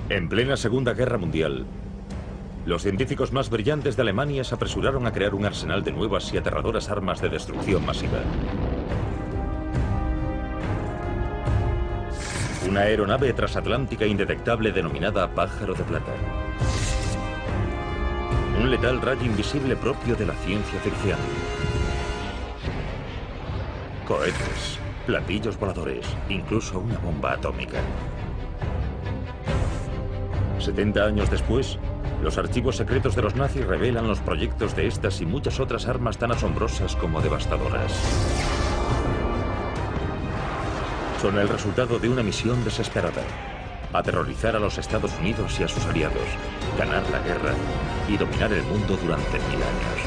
En plena Segunda Guerra Mundial, los científicos más brillantes de Alemania se apresuraron a crear un arsenal de nuevas y aterradoras armas de destrucción masiva. Una aeronave transatlántica indetectable denominada Pájaro de Plata. Un letal rayo invisible propio de la ciencia ficción. Cohetes, platillos voladores, incluso una bomba atómica. 70 años después, los archivos secretos de los nazis revelan los proyectos de estas y muchas otras armas tan asombrosas como devastadoras. Son el resultado de una misión desesperada: aterrorizar a los Estados Unidos y a sus aliados, ganar la guerra y dominar el mundo durante 1000 años.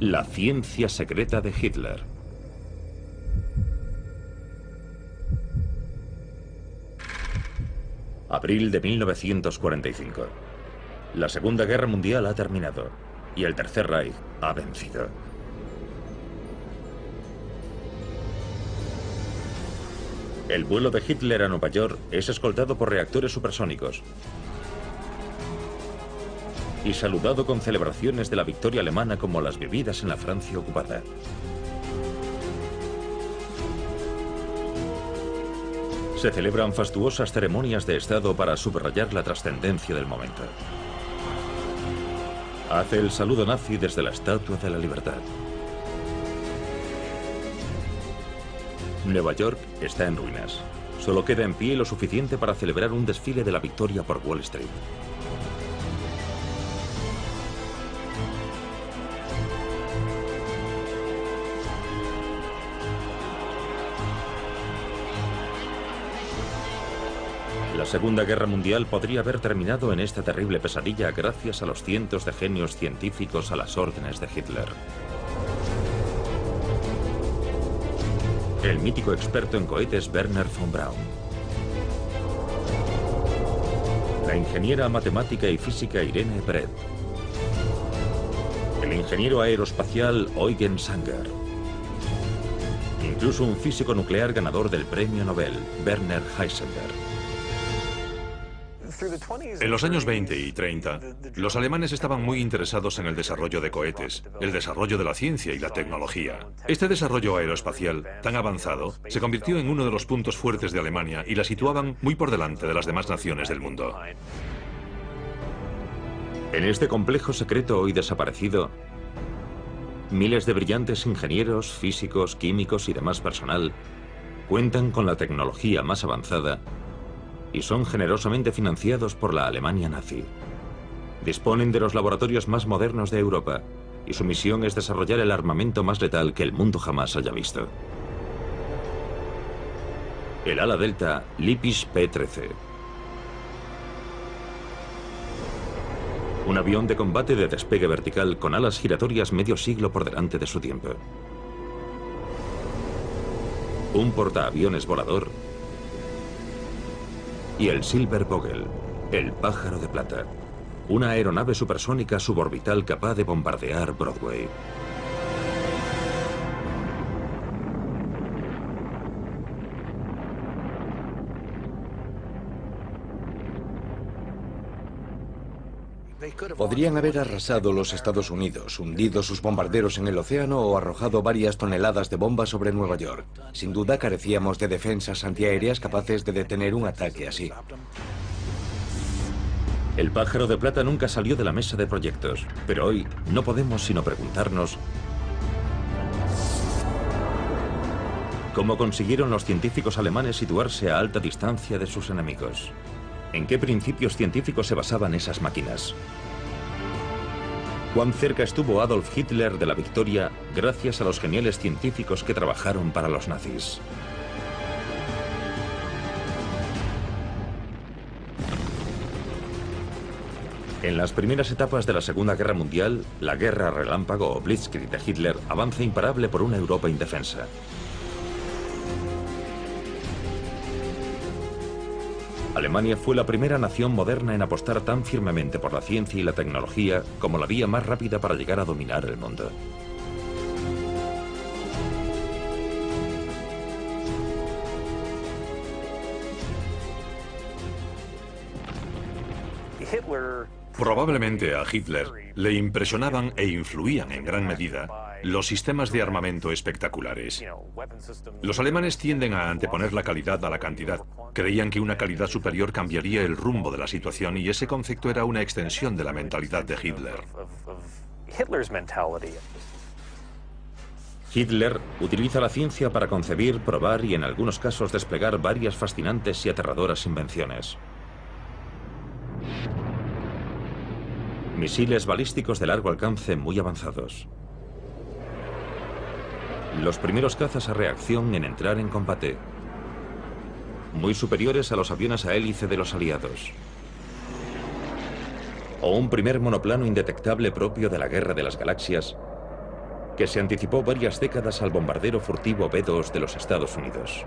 La ciencia secreta de Hitler. Abril de 1945. La Segunda Guerra Mundial ha terminado y el Tercer Reich ha vencido. El vuelo de Hitler a Nueva York es escoltado por reactores supersónicos y saludado con celebraciones de la victoria alemana como las vividas en la Francia ocupada. Se celebran fastuosas ceremonias de Estado para subrayar la trascendencia del momento. Hace el saludo nazi desde la Estatua de la Libertad. Nueva York está en ruinas. Solo queda en pie lo suficiente para celebrar un desfile de la victoria por Wall Street. La Segunda Guerra Mundial podría haber terminado en esta terrible pesadilla gracias a los cientos de genios científicos a las órdenes de Hitler. El mítico experto en cohetes Wernher von Braun. La ingeniera matemática y física Irene Brett. El ingeniero aeroespacial Eugen Sanger. Incluso un físico nuclear ganador del premio Nobel, Werner Heisenberg. En los años 20 y 30, los alemanes estaban muy interesados en el desarrollo de cohetes, el desarrollo de la ciencia y la tecnología. Este desarrollo aeroespacial tan avanzado se convirtió en uno de los puntos fuertes de Alemania y la situaban muy por delante de las demás naciones del mundo. En este complejo secreto hoy desaparecido, miles de brillantes ingenieros, físicos, químicos y demás personal cuentan con la tecnología más avanzada y son generosamente financiados por la Alemania nazi. Disponen de los laboratorios más modernos de Europa y su misión es desarrollar el armamento más letal que el mundo jamás haya visto. El ala delta Lippisch P-13. Un avión de combate de despegue vertical con alas giratorias medio siglo por delante de su tiempo. Un portaaviones volador y el Silbervogel, el pájaro de plata, una aeronave supersónica suborbital capaz de bombardear Broadway. Podrían haber arrasado los Estados Unidos, hundido sus bombarderos en el océano o arrojado varias toneladas de bombas sobre Nueva York. Sin duda carecíamos de defensas antiaéreas capaces de detener un ataque así. El pájaro de plata nunca salió de la mesa de proyectos, pero hoy no podemos sino preguntarnos ¿cómo consiguieron los científicos alemanes situarse a alta distancia de sus enemigos? ¿En qué principios científicos se basaban esas máquinas? ¿Cuán cerca estuvo Adolf Hitler de la victoria gracias a los geniales científicos que trabajaron para los nazis? En las primeras etapas de la Segunda Guerra Mundial, la guerra relámpago o Blitzkrieg de Hitler avanza imparable por una Europa indefensa. Alemania fue la primera nación moderna en apostar tan firmemente por la ciencia y la tecnología como la vía más rápida para llegar a dominar el mundo. Probablemente a Hitler le impresionaban e influían en gran medida los sistemas de armamento espectaculares. Los alemanes tienden a anteponer la calidad a la cantidad. Creían que una calidad superior cambiaría el rumbo de la situación y ese concepto era una extensión de la mentalidad de Hitler. Hitler utiliza la ciencia para concebir, probar y en algunos casos desplegar varias fascinantes y aterradoras invenciones. Misiles balísticos de largo alcance muy avanzados. Los primeros cazas a reacción en entrar en combate. Muy superiores a los aviones a hélice de los aliados. O un primer monoplano indetectable propio de la Guerra de las Galaxias, que se anticipó varias décadas al bombardero furtivo B-2 de los Estados Unidos.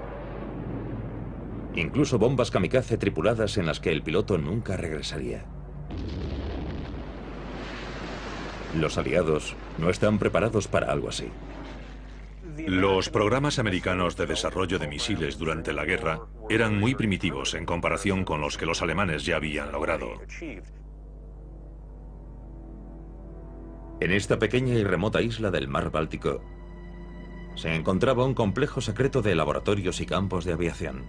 Incluso bombas kamikaze tripuladas en las que el piloto nunca regresaría. Los aliados no están preparados para algo así. Los programas americanos de desarrollo de misiles durante la guerra eran muy primitivos en comparación con los que los alemanes ya habían logrado. En esta pequeña y remota isla del mar Báltico se encontraba un complejo secreto de laboratorios y campos de aviación.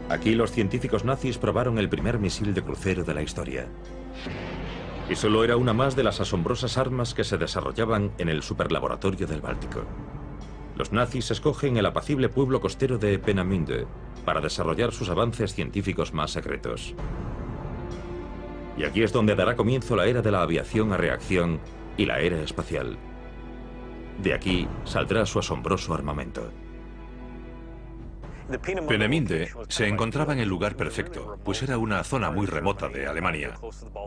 Aquí los científicos nazis probaron el primer misil de crucero de la historia. Y solo era una más de las asombrosas armas que se desarrollaban en el superlaboratorio del Báltico. Los nazis escogen el apacible pueblo costero de Peenemünde para desarrollar sus avances científicos más secretos. Y aquí es donde dará comienzo la era de la aviación a reacción y la era espacial. De aquí saldrá su asombroso armamento. Peenemünde se encontraba en el lugar perfecto, pues era una zona muy remota de Alemania.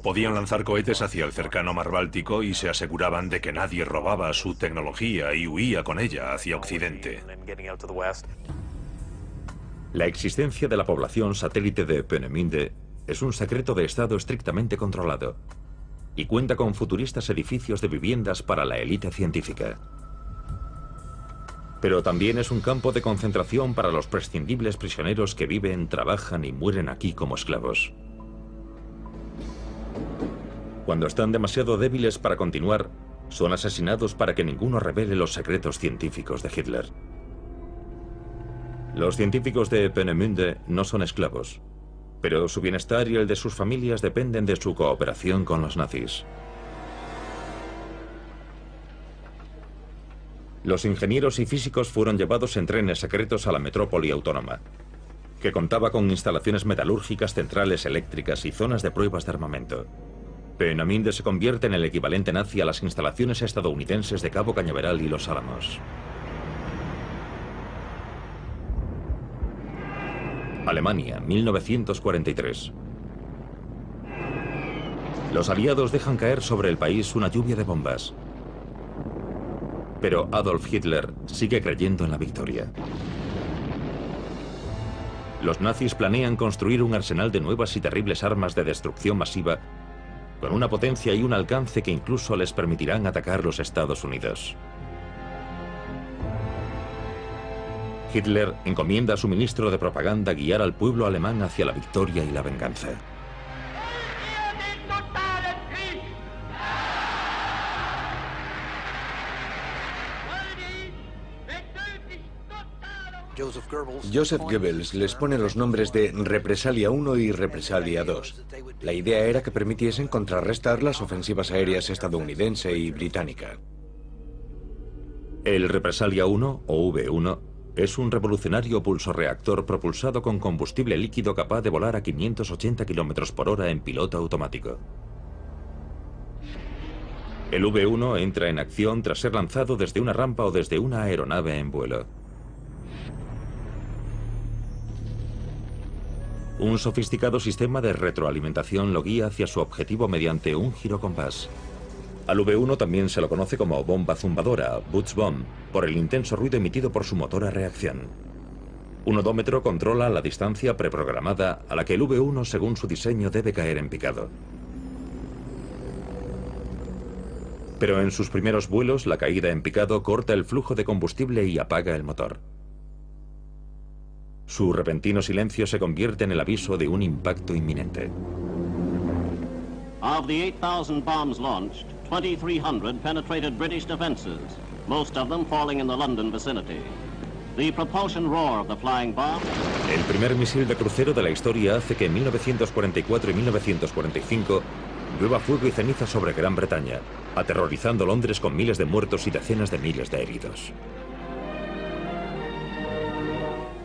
Podían lanzar cohetes hacia el cercano mar Báltico y se aseguraban de que nadie robaba su tecnología y huía con ella hacia Occidente. La existencia de la población satélite de Peenemünde es un secreto de Estado estrictamente controlado y cuenta con futuristas edificios de viviendas para la élite científica. Pero también es un campo de concentración para los prescindibles prisioneros que viven, trabajan y mueren aquí como esclavos. Cuando están demasiado débiles para continuar, son asesinados para que ninguno revele los secretos científicos de Hitler. Los científicos de Peenemünde no son esclavos, pero su bienestar y el de sus familias dependen de su cooperación con los nazis. Los ingenieros y físicos fueron llevados en trenes secretos a la metrópoli autónoma, que contaba con instalaciones metalúrgicas, centrales eléctricas y zonas de pruebas de armamento. Peenemünde se convierte en el equivalente nazi a las instalaciones estadounidenses de Cabo Cañaveral y Los Álamos. Alemania, 1943. Los aliados dejan caer sobre el país una lluvia de bombas. Pero Adolf Hitler sigue creyendo en la victoria. Los nazis planean construir un arsenal de nuevas y terribles armas de destrucción masiva con una potencia y un alcance que incluso les permitirán atacar los Estados Unidos. Hitler encomienda a su ministro de propaganda guiar al pueblo alemán hacia la victoria y la venganza. Joseph Goebbels les pone los nombres de Represalia 1 y Represalia 2. La idea era que permitiesen contrarrestar las ofensivas aéreas estadounidense y británica. El Represalia 1, o V-1, es un revolucionario pulsorreactor propulsado con combustible líquido capaz de volar a 580 km por hora en piloto automático. El V-1 entra en acción tras ser lanzado desde una rampa o desde una aeronave en vuelo. Un sofisticado sistema de retroalimentación lo guía hacia su objetivo mediante un girocompás. Al V-1 también se lo conoce como bomba zumbadora, Butz Bomb, por el intenso ruido emitido por su motor a reacción. Un odómetro controla la distancia preprogramada a la que el V-1, según su diseño, debe caer en picado. Pero en sus primeros vuelos, la caída en picado corta el flujo de combustible y apaga el motor. Su repentino silencio se convierte en el aviso de un impacto inminente. Of the 8,000 bombs launched, 2,300 penetrated British defenses, most of them falling in the London vicinity. The propulsion roar of the flying bomb. El primer misil de crucero de la historia hace que en 1944 y 1945 llueva fuego y ceniza sobre Gran Bretaña, aterrorizando Londres con miles de muertos y decenas de miles de heridos.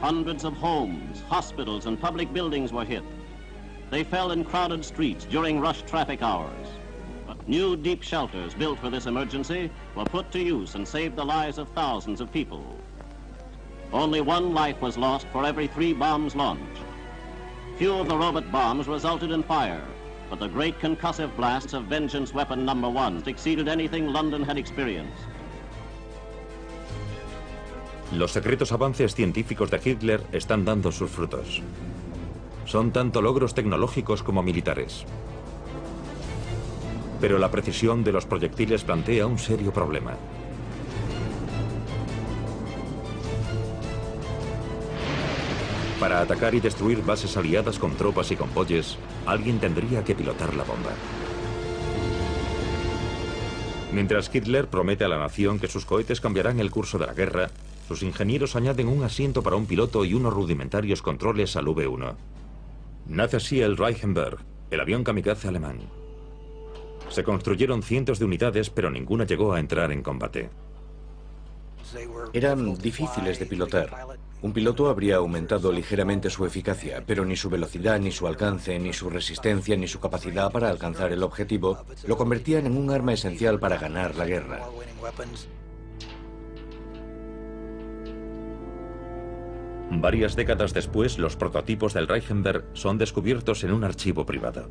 Hundreds of homes, hospitals, and public buildings were hit. They fell in crowded streets during rush traffic hours. But new deep shelters built for this emergency were put to use and saved the lives of thousands of people. Only one life was lost for every 3 bombs launched. Few of the robot bombs resulted in fire, but the great concussive blasts of Vengeance Weapon No. 1 exceeded anything London had experienced. Los secretos avances científicos de Hitler están dando sus frutos. Son tanto logros tecnológicos como militares. Pero la precisión de los proyectiles plantea un serio problema. Para atacar y destruir bases aliadas con tropas y convoyes, alguien tendría que pilotar la bomba. Mientras Hitler promete a la nación que sus cohetes cambiarán el curso de la guerra, sus ingenieros añaden un asiento para un piloto y unos rudimentarios controles al V-1. Nace así el Reichenberg, el avión kamikaze alemán. Se construyeron cientos de unidades, pero ninguna llegó a entrar en combate. Eran difíciles de pilotar. Un piloto habría aumentado ligeramente su eficacia, pero ni su velocidad, ni su alcance, ni su resistencia, ni su capacidad para alcanzar el objetivo lo convertían en un arma esencial para ganar la guerra. Varias décadas después, los prototipos del Reichenberg son descubiertos en un archivo privado.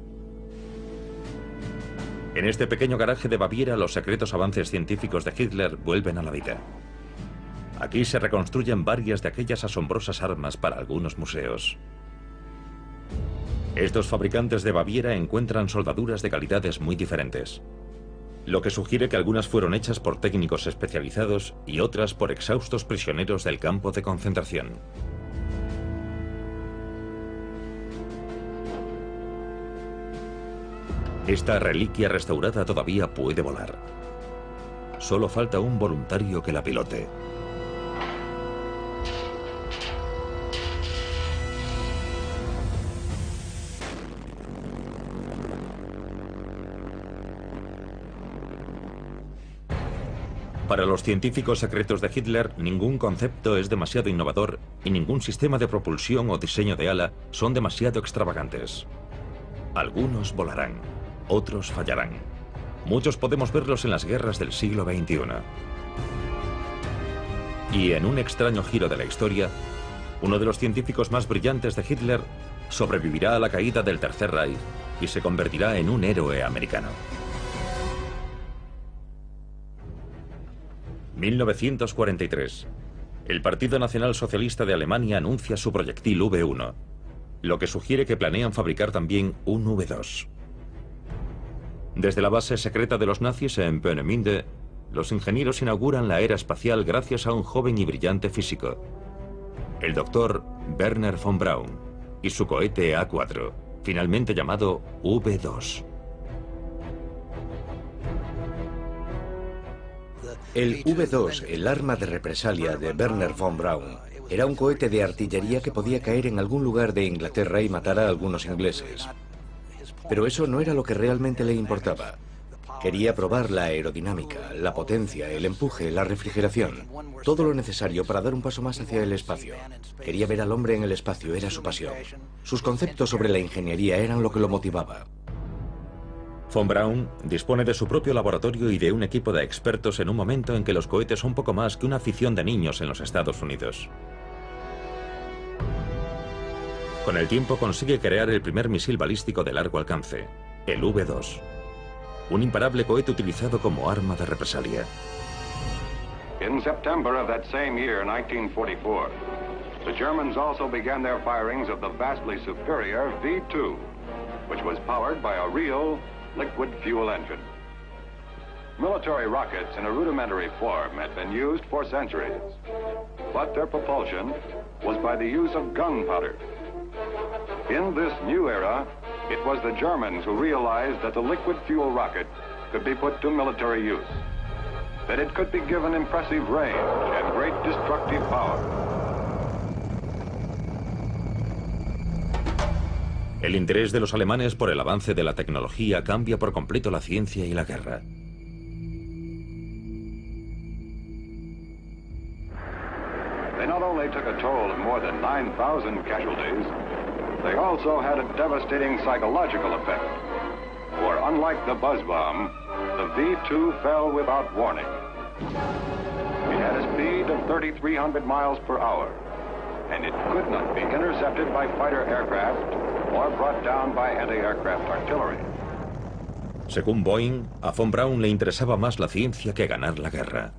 En este pequeño garaje de Baviera, los secretos avances científicos de Hitler vuelven a la vida. Aquí se reconstruyen varias de aquellas asombrosas armas para algunos museos. Estos fabricantes de Baviera encuentran soldaduras de calidades muy diferentes, lo que sugiere que algunas fueron hechas por técnicos especializados y otras por exhaustos prisioneros del campo de concentración. Esta reliquia restaurada todavía puede volar. Solo falta un voluntario que la pilote. Para los científicos secretos de Hitler, ningún concepto es demasiado innovador y ningún sistema de propulsión o diseño de ala son demasiado extravagantes. Algunos volarán, otros fallarán. Muchos podemos verlos en las guerras del siglo XXI. Y en un extraño giro de la historia, uno de los científicos más brillantes de Hitler sobrevivirá a la caída del Tercer Reich y se convertirá en un héroe americano. 1943. El Partido Nacional Socialista de Alemania anuncia su proyectil V-1, lo que sugiere que planean fabricar también un V-2. Desde la base secreta de los nazis en Peenemünde, los ingenieros inauguran la era espacial gracias a un joven y brillante físico, el doctor Wernher von Braun, y su cohete A4, finalmente llamado V-2. El V-2, el arma de represalia de Wernher von Braun, era un cohete de artillería que podía caer en algún lugar de Inglaterra y matar a algunos ingleses. Pero eso no era lo que realmente le importaba. Quería probar la aerodinámica, la potencia, el empuje, la refrigeración, todo lo necesario para dar un paso más hacia el espacio. Quería ver al hombre en el espacio, era su pasión. Sus conceptos sobre la ingeniería eran lo que lo motivaba. Von Braun dispone de su propio laboratorio y de un equipo de expertos en un momento en que los cohetes son poco más que una afición de niños en los Estados Unidos. Con el tiempo consigue crear el primer misil balístico de largo alcance, el V-2. Un imparable cohete utilizado como arma de represalia. In September of that same year, 1944, the Germans also began their firings of the vastly superior V-2, which was powered by a real liquid fuel engine. Military rockets in a rudimentary form had been used for centuries, but their propulsion was by the use of gunpowder. In this new era, it was the Germans who realized that the liquid fuel rocket could be put to military use, that it could be given impressive range and great destructive power. El interés de los alemanes por el avance de la tecnología cambia por completo la ciencia y la guerra. They not only took a toll of more than 9,000 casualties, they also had a devastating psychological effect. For unlike the buzz bomb, the V-2 fell without warning. It had a speed of 3,300 miles per hour, and it could not be intercepted by fighter aircraft or brought down by anti-aircraft artillery. Según Boeing, a von Braun le interesaba más la ciencia que ganar la guerra.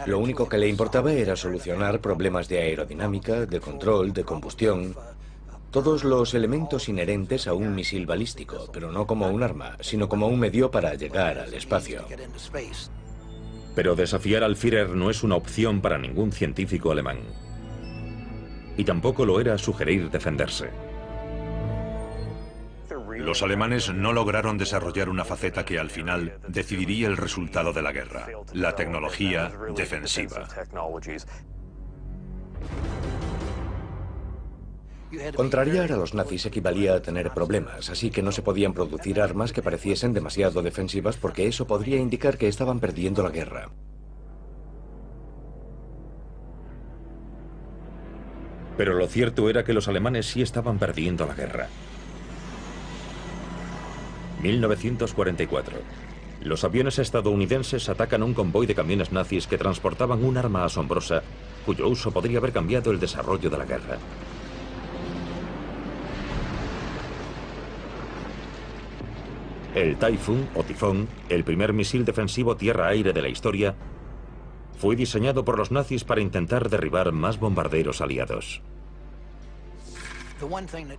Lo único que le importaba era solucionar problemas de aerodinámica, de control, de combustión, todos los elementos inherentes a un misil balístico, pero no como un arma, sino como un medio para llegar al espacio. Pero desafiar al Führer no es una opción para ningún científico alemán. Y tampoco lo era sugerir defenderse. Los alemanes no lograron desarrollar una faceta que al final decidiría el resultado de la guerra: la tecnología defensiva. Contrariar a los nazis equivalía a tener problemas, así que no se podían producir armas que pareciesen demasiado defensivas porque eso podría indicar que estaban perdiendo la guerra. Pero lo cierto era que los alemanes sí estaban perdiendo la guerra. 1944. Los aviones estadounidenses atacan un convoy de camiones nazis que transportaban un arma asombrosa, cuyo uso podría haber cambiado el desarrollo de la guerra. El Typhoon o Tifón, el primer misil defensivo tierra-aire de la historia, fue diseñado por los nazis para intentar derribar más bombarderos aliados.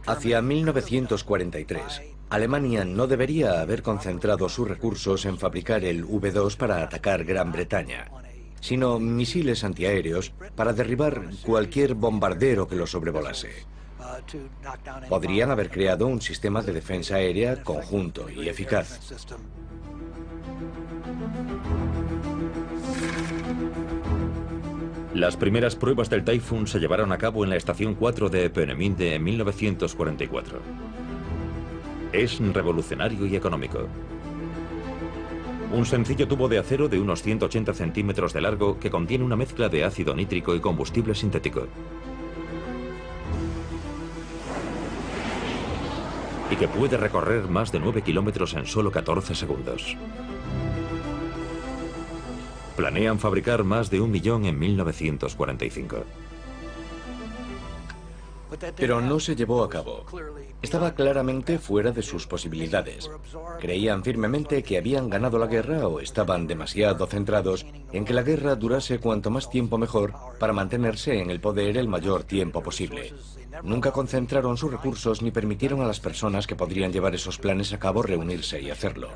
Hacia 1943, Alemania no debería haber concentrado sus recursos en fabricar el V-2 para atacar Gran Bretaña, sino misiles antiaéreos para derribar cualquier bombardero que lo sobrevolase. Podrían haber creado un sistema de defensa aérea conjunto y eficaz. Las primeras pruebas del Typhoon se llevaron a cabo en la Estación 4 de Peenemünde en 1944. Es revolucionario y económico. Un sencillo tubo de acero de unos 180 centímetros de largo que contiene una mezcla de ácido nítrico y combustible sintético. Y que puede recorrer más de 9 kilómetros en solo 14 segundos. Planean fabricar más de 1 millón en 1945. Pero no se llevó a cabo. Estaba claramente fuera de sus posibilidades. Creían firmemente que habían ganado la guerra o estaban demasiado centrados en que la guerra durase cuanto más tiempo mejor para mantenerse en el poder el mayor tiempo posible. Nunca concentraron sus recursos ni permitieron a las personas que podrían llevar esos planes a cabo reunirse y hacerlo.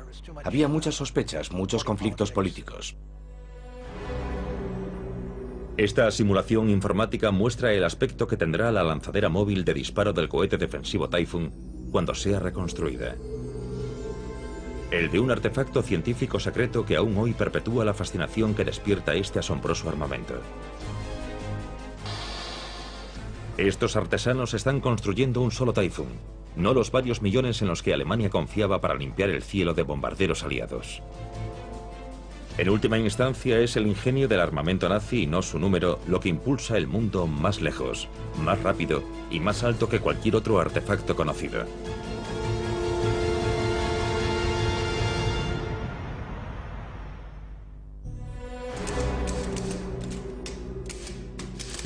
Había muchas sospechas, muchos conflictos políticos. Esta simulación informática muestra el aspecto que tendrá la lanzadera móvil de disparo del cohete defensivo Typhoon cuando sea reconstruida. El de un artefacto científico secreto que aún hoy perpetúa la fascinación que despierta este asombroso armamento. Estos artesanos están construyendo un solo Typhoon, no los varios millones en los que Alemania confiaba para limpiar el cielo de bombarderos aliados. En última instancia es el ingenio del armamento nazi y no su número lo que impulsa el mundo más lejos, más rápido y más alto que cualquier otro artefacto conocido.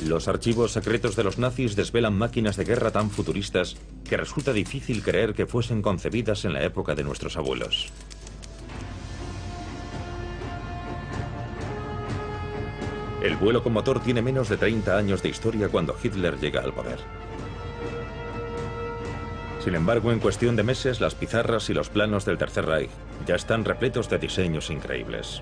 Los archivos secretos de los nazis desvelan máquinas de guerra tan futuristas que resulta difícil creer que fuesen concebidas en la época de nuestros abuelos. El vuelo con motor tiene menos de 30 años de historia cuando Hitler llega al poder. Sin embargo, en cuestión de meses, las pizarras y los planos del Tercer Reich ya están repletos de diseños increíbles.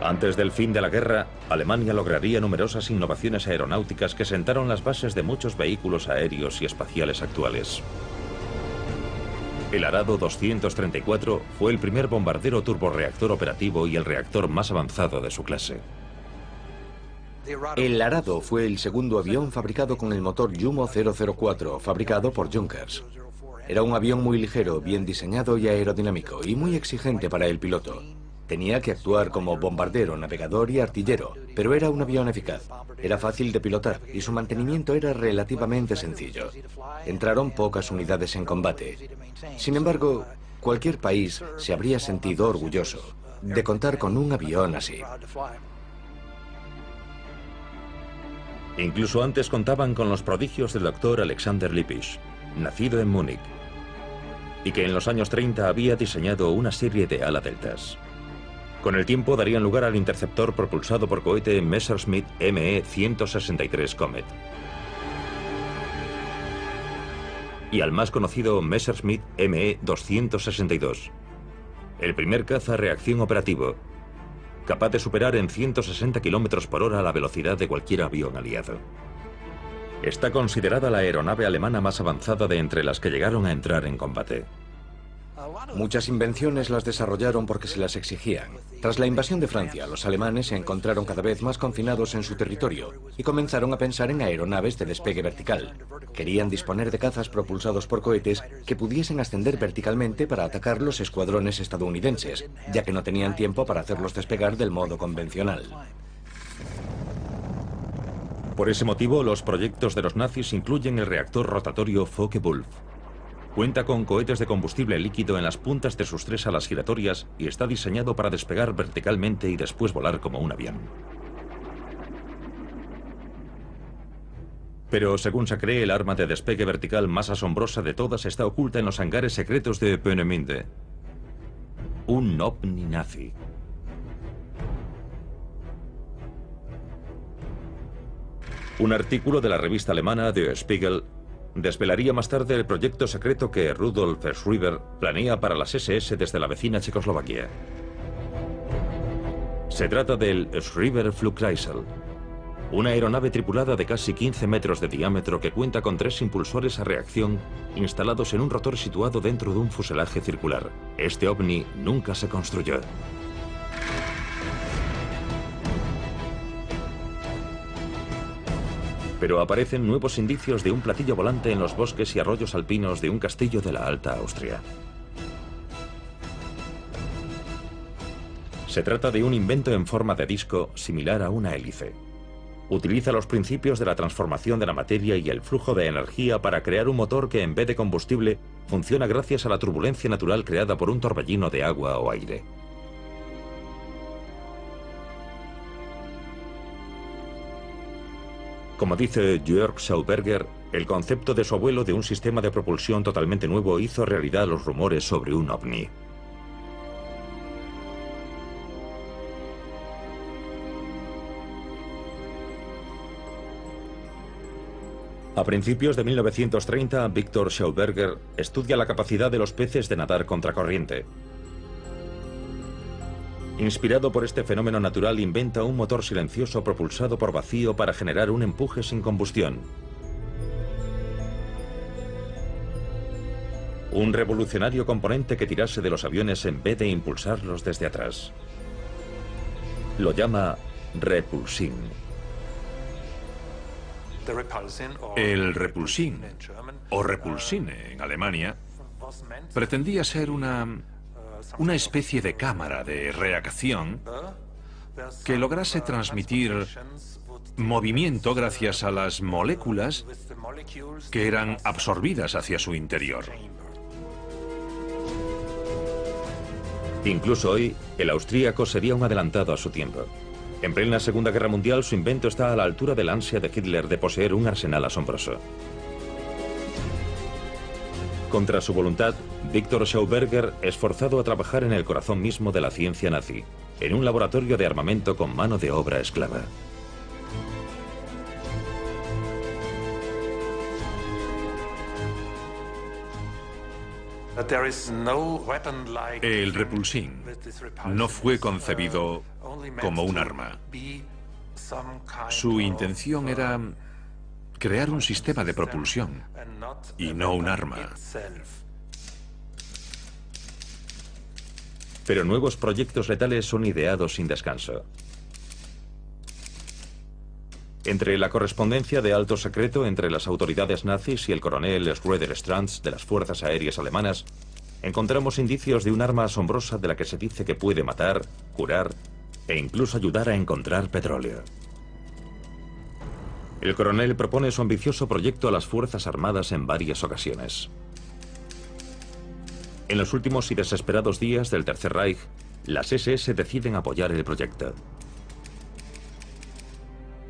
Antes del fin de la guerra, Alemania lograría numerosas innovaciones aeronáuticas que sentaron las bases de muchos vehículos aéreos y espaciales actuales. El Arado 234 fue el primer bombardero turborreactor operativo y el reactor más avanzado de su clase. El Arado fue el segundo avión fabricado con el motor Jumo 004, fabricado por Junkers. Era un avión muy ligero, bien diseñado y aerodinámico, y muy exigente para el piloto. Tenía que actuar como bombardero, navegador y artillero, pero era un avión eficaz. Era fácil de pilotar y su mantenimiento era relativamente sencillo. Entraron pocas unidades en combate. Sin embargo, cualquier país se habría sentido orgulloso de contar con un avión así. Incluso antes contaban con los prodigios del doctor Alexander Lippisch, nacido en Múnich, y que en los años 30 había diseñado una serie de ala deltas. Con el tiempo darían lugar al interceptor propulsado por cohete Messerschmitt Me-163 Comet y al más conocido Messerschmitt Me-262, el primer caza a reacción operativo, capaz de superar en 160 km por hora la velocidad de cualquier avión aliado. Está considerada la aeronave alemana más avanzada de entre las que llegaron a entrar en combate. Muchas invenciones las desarrollaron porque se las exigían. Tras la invasión de Francia, los alemanes se encontraron cada vez más confinados en su territorio y comenzaron a pensar en aeronaves de despegue vertical. Querían disponer de cazas propulsados por cohetes que pudiesen ascender verticalmente para atacar los escuadrones estadounidenses, ya que no tenían tiempo para hacerlos despegar del modo convencional. Por ese motivo, los proyectos de los nazis incluyen el reactor rotatorio Focke-Wulf. Cuenta con cohetes de combustible líquido en las puntas de sus 3 alas giratorias y está diseñado para despegar verticalmente y después volar como un avión. Pero según se cree, el arma de despegue vertical más asombrosa de todas está oculta en los hangares secretos de Peenemünde. Un ovni nazi. Un artículo de la revista alemana Der Spiegel desvelaría más tarde el proyecto secreto que Rudolf Schreiber planea para las SS desde la vecina Checoslovaquia. Se trata del Schreiber Flugkreisel, una aeronave tripulada de casi 15 metros de diámetro que cuenta con 3 impulsores a reacción instalados en un rotor situado dentro de un fuselaje circular. Este ovni nunca se construyó. Pero aparecen nuevos indicios de un platillo volante en los bosques y arroyos alpinos de un castillo de la Alta Austria. Se trata de un invento en forma de disco similar a una hélice. Utiliza los principios de la transformación de la materia y el flujo de energía para crear un motor que en vez de combustible funciona gracias a la turbulencia natural creada por un torbellino de agua o aire. Como dice Jörg Schauberger, el concepto de su abuelo de un sistema de propulsión totalmente nuevo hizo realidad los rumores sobre un ovni. A principios de 1930, Victor Schauberger estudia la capacidad de los peces de nadar contracorriente. Inspirado por este fenómeno natural, inventa un motor silencioso propulsado por vacío para generar un empuje sin combustión. Un revolucionario componente que tirase de los aviones en vez de impulsarlos desde atrás. Lo llama repulsin. El repulsin, o repulsine en Alemania, pretendía ser una especie de cámara de reacción que lograse transmitir movimiento gracias a las moléculas que eran absorbidas hacia su interior. Incluso hoy, el austríaco sería un adelantado a su tiempo. En plena Segunda Guerra Mundial, su invento está a la altura de la ansia de Hitler de poseer un arsenal asombroso. Contra su voluntad, Victor Schauberger es forzado a trabajar en el corazón mismo de la ciencia nazi, en un laboratorio de armamento con mano de obra esclava. El repulsín no fue concebido como un arma. Su intención era crear un sistema de propulsión y no un arma. Pero nuevos proyectos letales son ideados sin descanso. Entre la correspondencia de alto secreto entre las autoridades nazis y el coronel Schroeder Stranz de las Fuerzas Aéreas Alemanas, encontramos indicios de un arma asombrosa de la que se dice que puede matar, curar e incluso ayudar a encontrar petróleo. El coronel propone su ambicioso proyecto a las Fuerzas Armadas en varias ocasiones. En los últimos y desesperados días del Tercer Reich, las SS deciden apoyar el proyecto.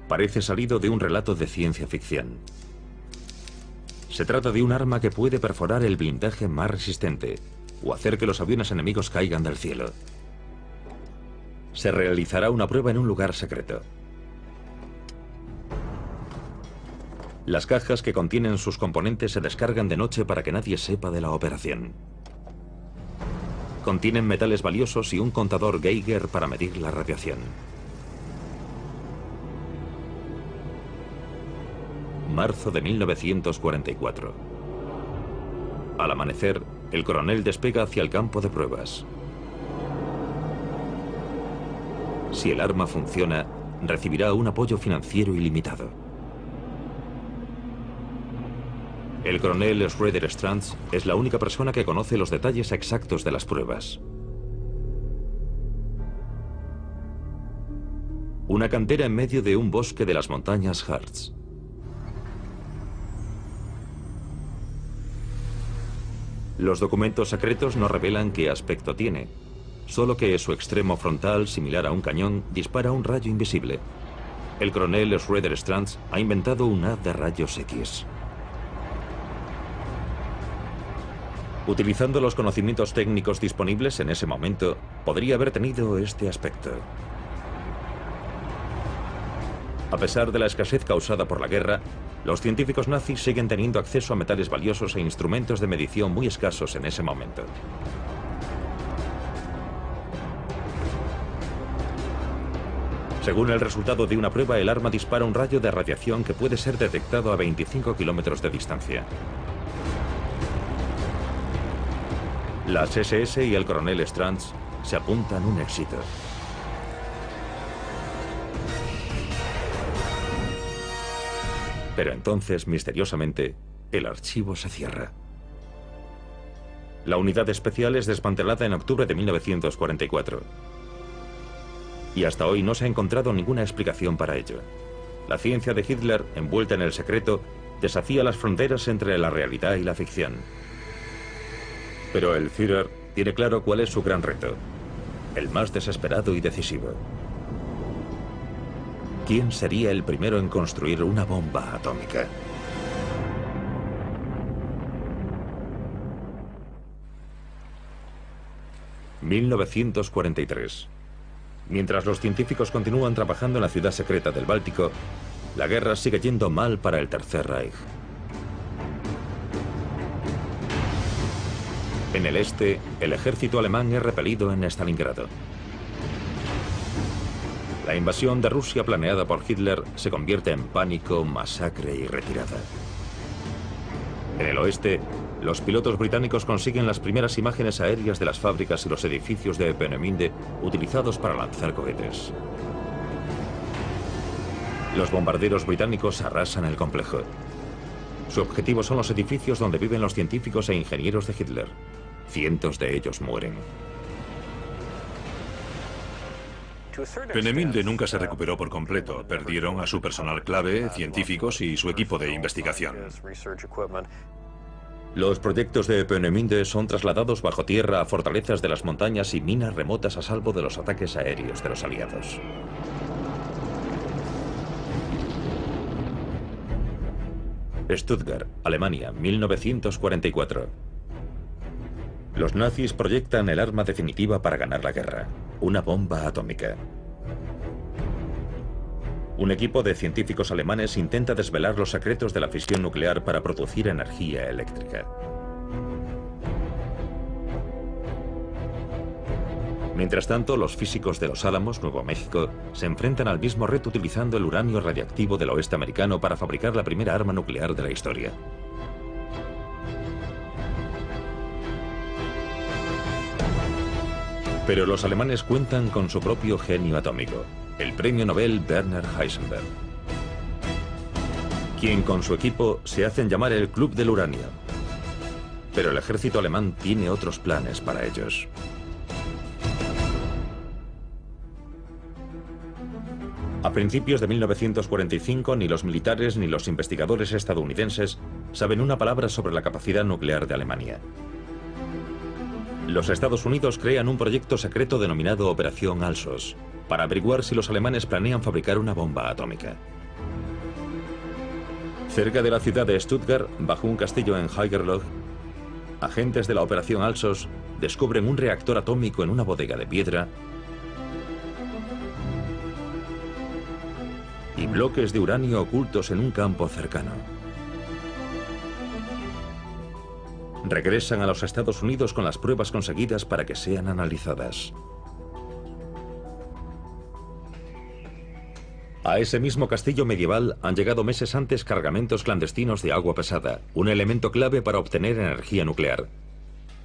Parece salido de un relato de ciencia ficción. Se trata de un arma que puede perforar el blindaje más resistente o hacer que los aviones enemigos caigan del cielo. Se realizará una prueba en un lugar secreto. Las cajas que contienen sus componentes se descargan de noche para que nadie sepa de la operación. Contienen metales valiosos y un contador Geiger para medir la radiación. Marzo de 1944. Al amanecer, el coronel despega hacia el campo de pruebas. Si el arma funciona, recibirá un apoyo financiero ilimitado. El coronel Schroeder Stranz es la única persona que conoce los detalles exactos de las pruebas. Una cantera en medio de un bosque de las montañas Harz. Los documentos secretos no revelan qué aspecto tiene, solo que su extremo frontal, similar a un cañón, dispara un rayo invisible. El coronel Schroeder Stranz ha inventado un haz de rayos X. Utilizando los conocimientos técnicos disponibles en ese momento, podría haber tenido este aspecto. A pesar de la escasez causada por la guerra, los científicos nazis siguen teniendo acceso a metales valiosos e instrumentos de medición muy escasos en ese momento. Según el resultado de una prueba, el arma dispara un rayo de radiación que puede ser detectado a 25 kilómetros de distancia. Las SS y el coronel Stranz se apuntan un éxito. Pero entonces, misteriosamente, el archivo se cierra. La unidad especial es desmantelada en octubre de 1944. Y hasta hoy no se ha encontrado ninguna explicación para ello. La ciencia de Hitler, envuelta en el secreto, desafía las fronteras entre la realidad y la ficción. Pero el Führer tiene claro cuál es su gran reto, el más desesperado y decisivo. ¿Quién sería el primero en construir una bomba atómica? (1943). Mientras los científicos continúan trabajando en la ciudad secreta del Báltico, la guerra sigue yendo mal para el Tercer Reich. En el este, el ejército alemán es repelido en Stalingrado. La invasión de Rusia planeada por Hitler se convierte en pánico, masacre y retirada. En el oeste, los pilotos británicos consiguen las primeras imágenes aéreas de las fábricas y los edificios de Peenemünde utilizados para lanzar cohetes. Los bombarderos británicos arrasan el complejo. Su objetivo son los edificios donde viven los científicos e ingenieros de Hitler. Cientos de ellos mueren. Peenemünde nunca se recuperó por completo. Perdieron a su personal clave, científicos y su equipo de investigación. Los proyectos de Peenemünde son trasladados bajo tierra a fortalezas de las montañas y minas remotas a salvo de los ataques aéreos de los aliados. Stuttgart, Alemania, 1944. Los nazis proyectan el arma definitiva para ganar la guerra, una bomba atómica. Un equipo de científicos alemanes intenta desvelar los secretos de la fisión nuclear para producir energía eléctrica. Mientras tanto, los físicos de Los Álamos, Nuevo México, se enfrentan al mismo reto utilizando el uranio radiactivo del oeste americano para fabricar la primera arma nuclear de la historia. Pero los alemanes cuentan con su propio genio atómico, el premio Nobel Werner Heisenberg, quien con su equipo se hacen llamar el Club del Uranio. Pero el ejército alemán tiene otros planes para ellos. A principios de 1945, ni los militares ni los investigadores estadounidenses saben una palabra sobre la capacidad nuclear de Alemania. Los Estados Unidos crean un proyecto secreto denominado Operación Alsos, para averiguar si los alemanes planean fabricar una bomba atómica. Cerca de la ciudad de Stuttgart, bajo un castillo en Haigerloch, agentes de la Operación Alsos descubren un reactor atómico en una bodega de piedra y bloques de uranio ocultos en un campo cercano. Regresan a los Estados Unidos con las pruebas conseguidas para que sean analizadas. A ese mismo castillo medieval han llegado meses antes cargamentos clandestinos de agua pesada, un elemento clave para obtener energía nuclear.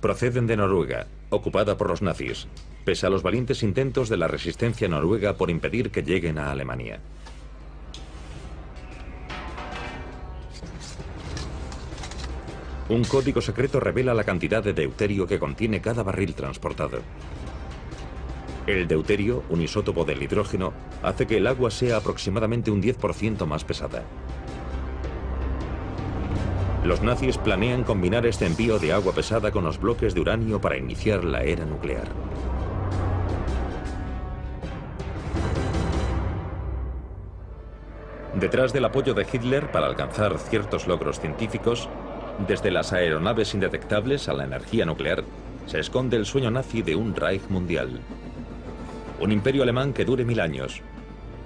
Proceden de Noruega, ocupada por los nazis, pese a los valientes intentos de la resistencia noruega por impedir que lleguen a Alemania. Un código secreto revela la cantidad de deuterio que contiene cada barril transportado. El deuterio, un isótopo del hidrógeno, hace que el agua sea aproximadamente un 10% más pesada. Los nazis planean combinar este envío de agua pesada con los bloques de uranio para iniciar la era nuclear. Detrás del apoyo de Hitler para alcanzar ciertos logros científicos, desde las aeronaves indetectables a la energía nuclear, se esconde el sueño nazi de un Reich mundial. Un imperio alemán que dure 1000 años,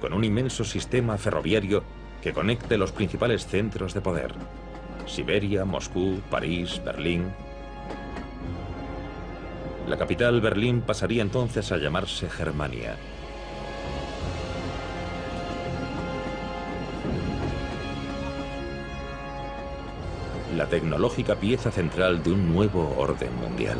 con un inmenso sistema ferroviario que conecte los principales centros de poder: Siberia, Moscú, París, Berlín. La capital, Berlín, pasaría entonces a llamarse Germania. La tecnológica pieza central de un nuevo orden mundial.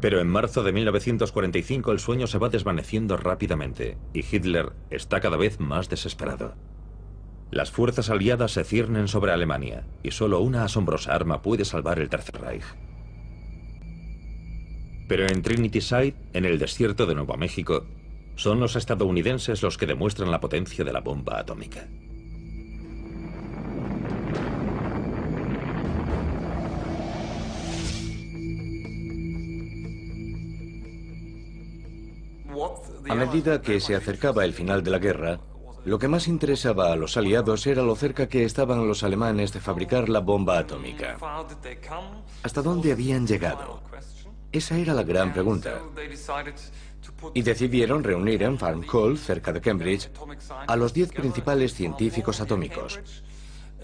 Pero en marzo de 1945 el sueño se va desvaneciendo rápidamente y Hitler está cada vez más desesperado. Las fuerzas aliadas se ciernen sobre Alemania y solo una asombrosa arma puede salvar el Tercer Reich. Pero en Trinity Site, en el desierto de Nuevo México, son los estadounidenses los que demuestran la potencia de la bomba atómica. A medida que se acercaba el final de la guerra, lo que más interesaba a los aliados era lo cerca que estaban los alemanes de fabricar la bomba atómica. ¿Hasta dónde habían llegado? Esa era la gran pregunta. Y decidieron reunir en Farm Call, cerca de Cambridge, a los 10 principales científicos atómicos.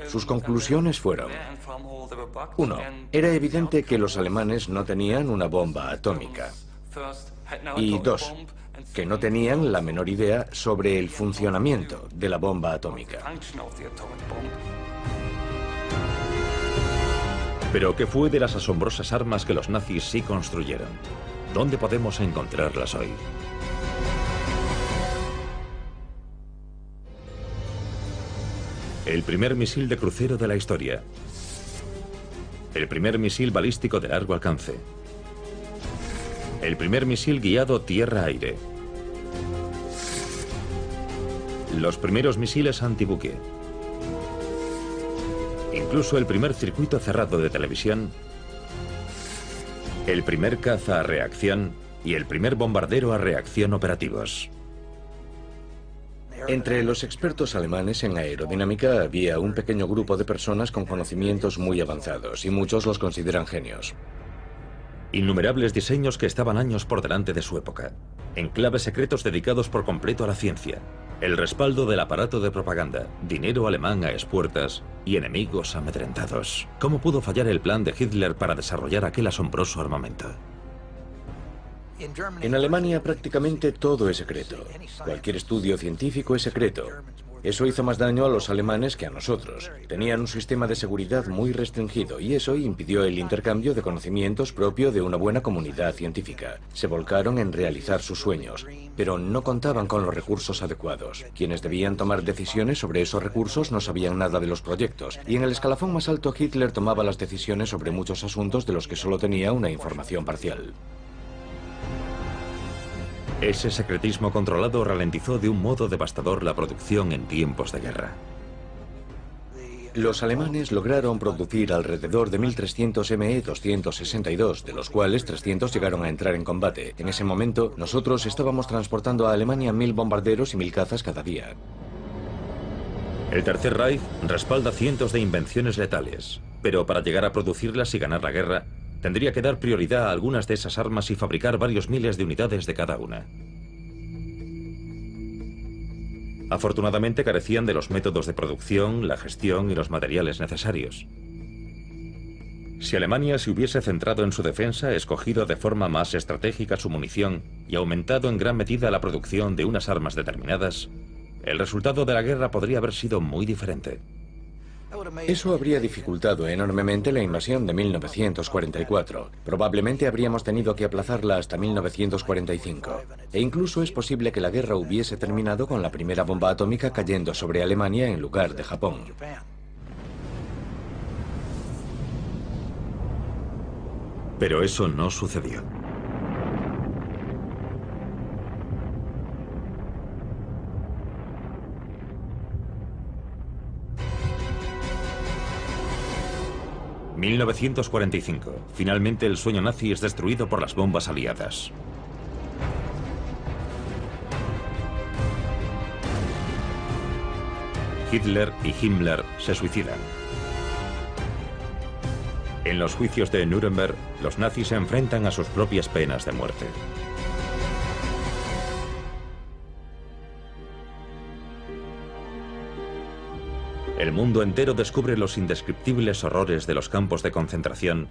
Sus conclusiones fueron: 1. Era evidente que los alemanes no tenían una bomba atómica. Y 2. Que no tenían la menor idea sobre el funcionamiento de la bomba atómica. Pero ¿qué fue de las asombrosas armas que los nazis sí construyeron? ¿Dónde podemos encontrarlas hoy? El primer misil de crucero de la historia. El primer misil balístico de largo alcance. El primer misil guiado tierra-aire. Los primeros misiles antibuque. Incluso el primer circuito cerrado de televisión, el primer caza a reacción y el primer bombardero a reacción operativos. Entre los expertos alemanes en aerodinámica había un pequeño grupo de personas con conocimientos muy avanzados y muchos los consideran genios. Innumerables diseños que estaban años por delante de su época, enclaves secretos dedicados por completo a la ciencia, El respaldo del aparato de propaganda, dinero alemán a expuertas y enemigos amedrentados. ¿Cómo pudo fallar el plan de Hitler para desarrollar aquel asombroso armamento? En Alemania prácticamente todo es secreto. Cualquier estudio científico es secreto. Eso hizo más daño a los alemanes que a nosotros. Tenían un sistema de seguridad muy restringido y eso impidió el intercambio de conocimientos propio de una buena comunidad científica. Se volcaron en realizar sus sueños, pero no contaban con los recursos adecuados. Quienes debían tomar decisiones sobre esos recursos no sabían nada de los proyectos, y en el escalafón más alto Hitler tomaba las decisiones sobre muchos asuntos de los que solo tenía una información parcial. Ese secretismo controlado ralentizó de un modo devastador la producción en tiempos de guerra. Los alemanes lograron producir alrededor de 1.300 Me-262, de los cuales 300 llegaron a entrar en combate. En ese momento, nosotros estábamos transportando a Alemania 1.000 bombarderos y 1.000 cazas cada día. El Tercer Reich respalda cientos de invenciones letales, pero para llegar a producirlas y ganar la guerra, tendría que dar prioridad a algunas de esas armas y fabricar varios miles de unidades de cada una. Afortunadamente carecían de los métodos de producción, la gestión y los materiales necesarios. Si Alemania se hubiese centrado en su defensa, escogido de forma más estratégica su munición y aumentado en gran medida la producción de unas armas determinadas, el resultado de la guerra podría haber sido muy diferente. Eso habría dificultado enormemente la invasión de 1944. Probablemente habríamos tenido que aplazarla hasta 1945. E incluso es posible que la guerra hubiese terminado con la primera bomba atómica cayendo sobre Alemania en lugar de Japón. Pero eso no sucedió. ...1945... Finalmente el sueño nazi es destruido por las bombas aliadas. Hitler y Himmler se suicidan. En los juicios de Nuremberg, los nazis se enfrentan a sus propias penas de muerte. El mundo entero descubre los indescriptibles horrores de los campos de concentración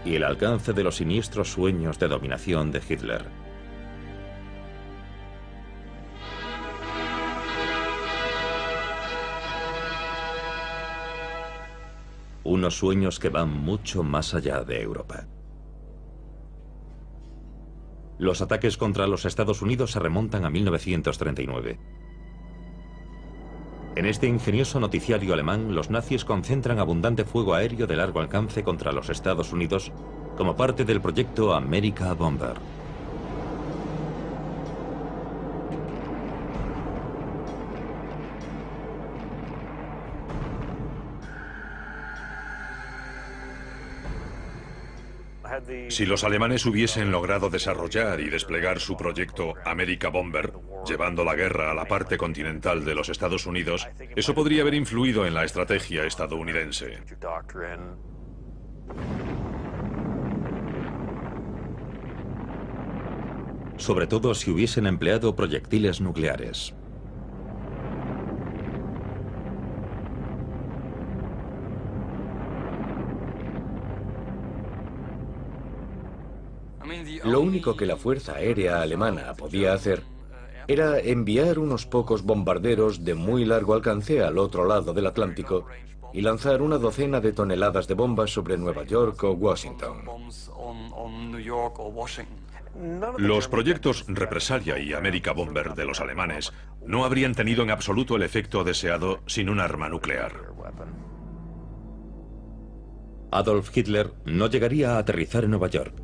y el alcance de los siniestros sueños de dominación de Hitler. Unos sueños que van mucho más allá de Europa. Los ataques contra los Estados Unidos se remontan a 1939. En este ingenioso noticiario alemán, los nazis concentran abundante fuego aéreo de largo alcance contra los Estados Unidos como parte del proyecto America Bomber. Si los alemanes hubiesen logrado desarrollar y desplegar su proyecto America Bomber, llevando la guerra a la parte continental de los Estados Unidos, eso podría haber influido en la estrategia estadounidense. Sobre todo si hubiesen empleado proyectiles nucleares. Lo único que la Fuerza Aérea Alemana podía hacer era enviar unos pocos bombarderos de muy largo alcance al otro lado del Atlántico y lanzar una docena de toneladas de bombas sobre Nueva York o Washington. Los proyectos Represalia y America Bomber de los alemanes no habrían tenido en absoluto el efecto deseado sin un arma nuclear. Adolf Hitler no llegaría a aterrizar en Nueva York.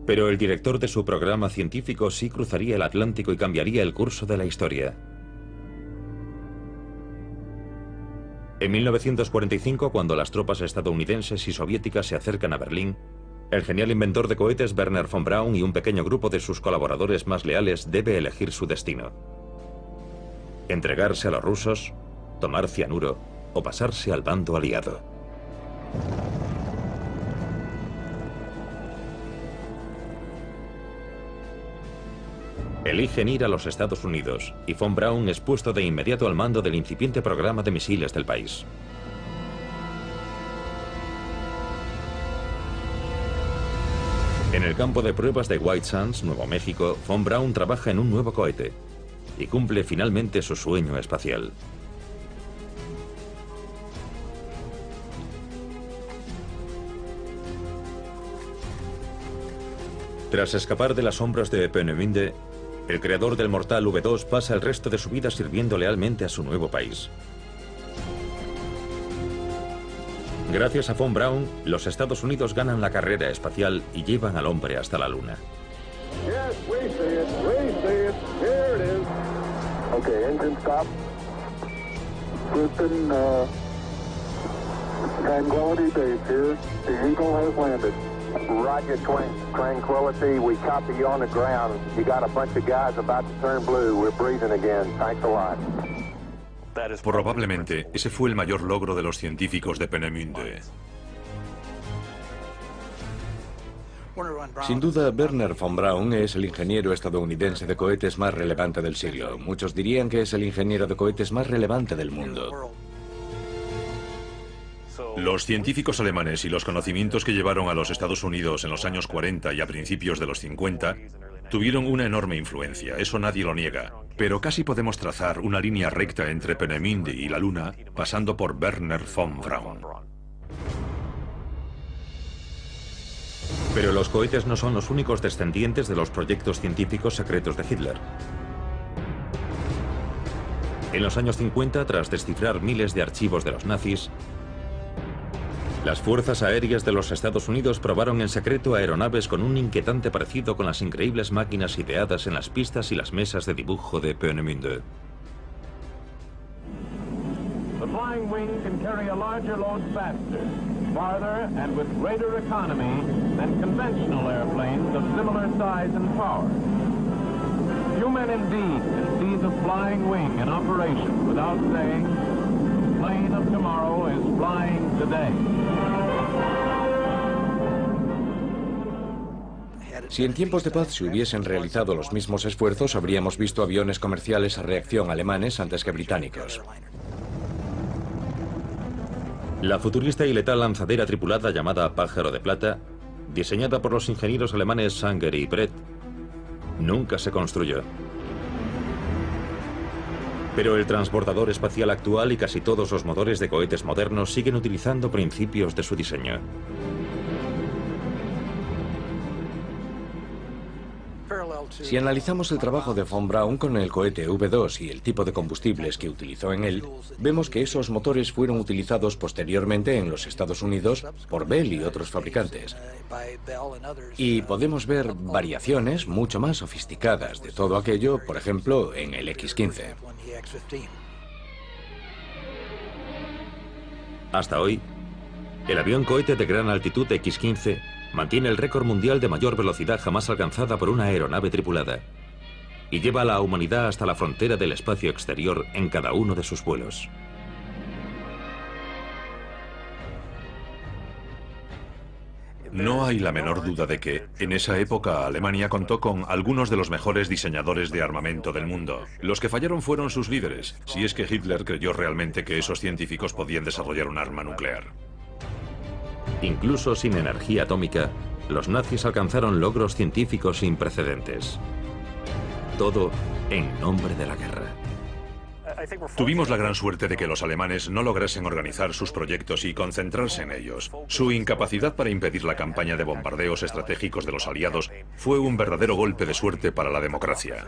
Pero el director de su programa científico sí cruzaría el Atlántico y cambiaría el curso de la historia. En 1945, cuando las tropas estadounidenses y soviéticas se acercan a Berlín, el genial inventor de cohetes Wernher von Braun y un pequeño grupo de sus colaboradores más leales debe elegir su destino: entregarse a los rusos, tomar cianuro o pasarse al bando aliado. eligen ir a los Estados Unidos y von Braun es puesto de inmediato al mando del incipiente programa de misiles del país. En el campo de pruebas de White Sands, Nuevo México, von Braun trabaja en un nuevo cohete y cumple finalmente su sueño espacial. Tras escapar de las sombras de Peenemünde, el creador del mortal V2 pasa el resto de su vida sirviendo lealmente a su nuevo país. Gracias a von Braun, los Estados Unidos ganan la carrera espacial y llevan al hombre hasta la Luna. Okay, engine stop. Houston, Tranquility Base here. The Eagle has landed. Roger, Tranquility. We copy you on the ground. You got a bunch of guys about to turn blue. We're breathing again. Thanks a lot. Probablemente ese fue el mayor logro de los científicos de Peenemünde. Sin duda, Wernher von Braun es el ingeniero estadounidense de cohetes más relevante del siglo. Muchos dirían que es el ingeniero de cohetes más relevante del mundo. Los científicos alemanes y los conocimientos que llevaron a los Estados Unidos en los años 40 y a principios de los 50 tuvieron una enorme influencia, eso nadie lo niega. Pero casi podemos trazar una línea recta entre Peenemünde y la Luna, pasando por Wernher von Braun. Pero los cohetes no son los únicos descendientes de los proyectos científicos secretos de Hitler. En los años 50, tras descifrar miles de archivos de los nazis, las fuerzas aéreas de los Estados Unidos probaron en secreto aeronaves con un inquietante parecido con las increíbles máquinas ideadas en las pistas y las mesas de dibujo de Peenemünde. The flying wing can carry a larger load faster, farther, and with greater economy than conventional airplanes of similar size and power. Few men indeed can see the flying wing in operation without saying, the plane of tomorrow is flying today. Si en tiempos de paz se hubiesen realizado los mismos esfuerzos, habríamos visto aviones comerciales a reacción alemanes antes que británicos. La futurista y letal lanzadera tripulada llamada Pájaro de Plata, diseñada por los ingenieros alemanes Sanger y Brett, nunca se construyó. Pero el transbordador espacial actual y casi todos los motores de cohetes modernos siguen utilizando principios de su diseño. Si analizamos el trabajo de von Braun con el cohete V2 y el tipo de combustibles que utilizó en él, vemos que esos motores fueron utilizados posteriormente en los Estados Unidos por Bell y otros fabricantes. Y podemos ver variaciones mucho más sofisticadas de todo aquello, por ejemplo, en el X-15. Hasta hoy, el avión cohete de gran altitud X-15 mantiene el récord mundial de mayor velocidad jamás alcanzada por una aeronave tripulada y lleva a la humanidad hasta la frontera del espacio exterior en cada uno de sus vuelos. No hay la menor duda de que, en esa época, Alemania contó con algunos de los mejores diseñadores de armamento del mundo. Los que fallaron fueron sus líderes, si es que Hitler creyó realmente que esos científicos podían desarrollar un arma nuclear. Incluso sin energía atómica, los nazis alcanzaron logros científicos sin precedentes. Todo en nombre de la guerra. Tuvimos la gran suerte de que los alemanes no lograsen organizar sus proyectos y concentrarse en ellos. Su incapacidad para impedir la campaña de bombardeos estratégicos de los aliados fue un verdadero golpe de suerte para la democracia.